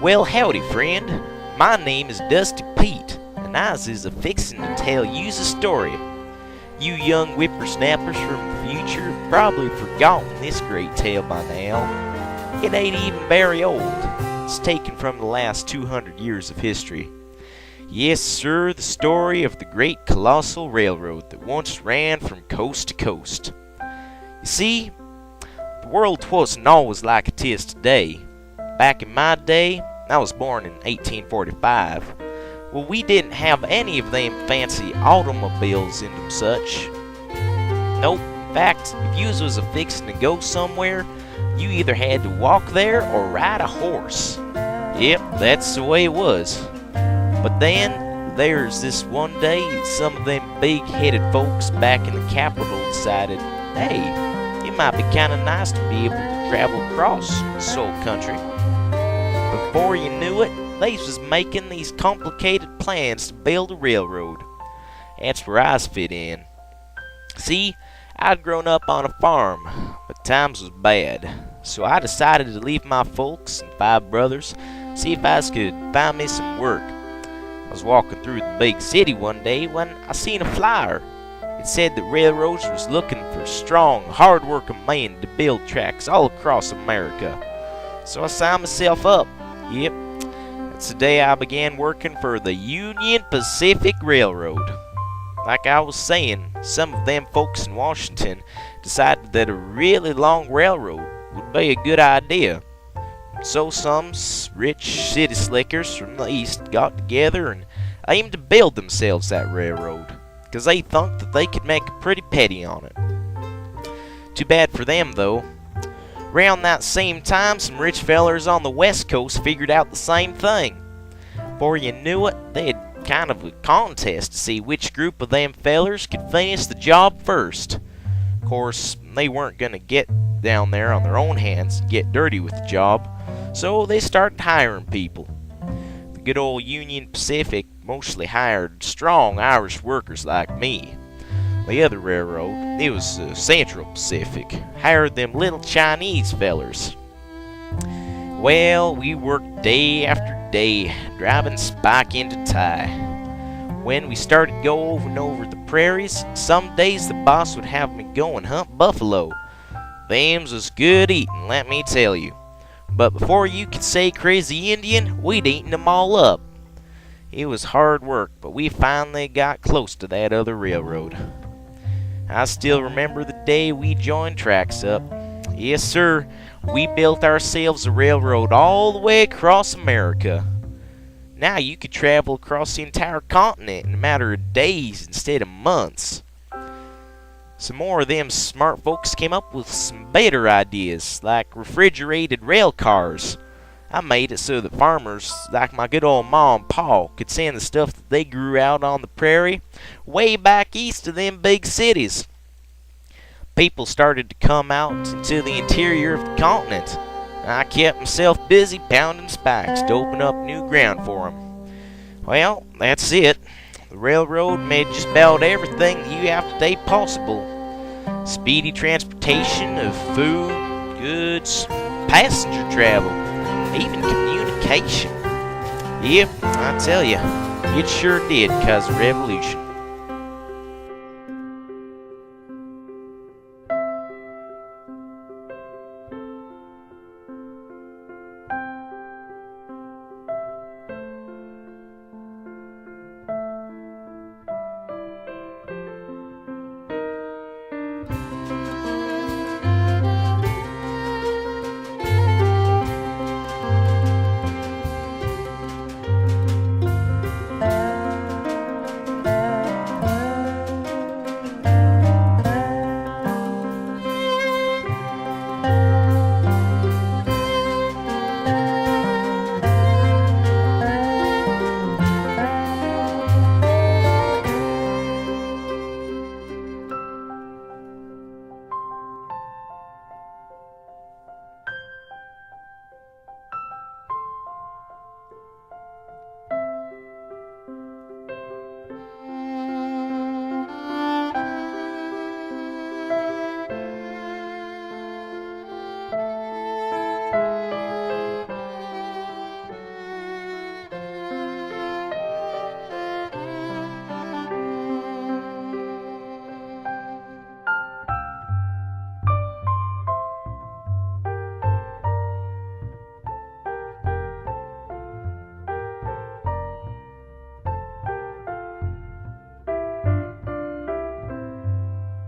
Well, howdy, friend. My name is Dusty Pete, and I is a-fixin' to tell you's a story. You young whippersnappers from the future have probably forgotten this great tale by now. It ain't even very old. It's taken from the last 200 years of history. Yes, sir, the story of the great colossal railroad that once ran from coast to coast. You see, the world wasn't always like it is today. Back in my day, I was born in 1845. Well, we didn't have any of them fancy automobiles and them such. Nope, in fact, if you was a-fixin' to go somewhere, you either had to walk there or ride a horse. Yep, that's the way it was. But then, there's this one day, some of them big-headed folks back in the capital decided, hey, it might be kinda nice to be able to travel across this old country. Before you knew it, they was making these complicated plans to build a railroad. That's where I fit in. See, I'd grown up on a farm, but times was bad. So I decided to leave my folks and 5 brothers, see if I could find me some work. I was walking through the big city one day when I seen a flyer. It said that railroads was looking for strong, hard-working men to build tracks all across America. So I signed myself up. Yep, that's the day I began working for the Union Pacific Railroad. Like I was saying, some of them folks in Washington decided that a really long railroad would be a good idea. So some rich city slickers from the east got together and aimed to build themselves that railroad, because they thought that they could make a pretty penny on it. Too bad for them, though. Around that same time, some rich fellers on the west coast figured out the same thing. Before you knew it, they had kind of a contest to see which group of them fellers could finish the job first. Of course, they weren't going to get down there on their own hands and get dirty with the job, so they started hiring people. The good old Union Pacific mostly hired strong Irish workers like me. The other railroad, it was Central Pacific, hired them little Chinese fellers. Well, we worked day after day, driving spike into tie. When we started going over the prairies, some days the boss would have me go and hunt buffalo. Them's was good eating, let me tell you. But before you could say crazy Indian, we'd eaten them all up. It was hard work, but we finally got close to that other railroad. I still remember the day we joined tracks up. Yes, sir, we built ourselves a railroad all the way across America. Now you could travel across the entire continent in a matter of days instead of months. Some more of them smart folks came up with some better ideas, like refrigerated rail cars. I made it so that farmers, like my good old Ma and Pa, could send the stuff that they grew out on the prairie way back east of them big cities. People started to come out into the interior of the continent, and I kept myself busy pounding spikes to open up new ground for them. Well, that's it. The railroad made just about everything that you have today possible. Speedy transportation of food, goods, passenger travel, even communication. Yep, I tell you, it sure did cause a revolution.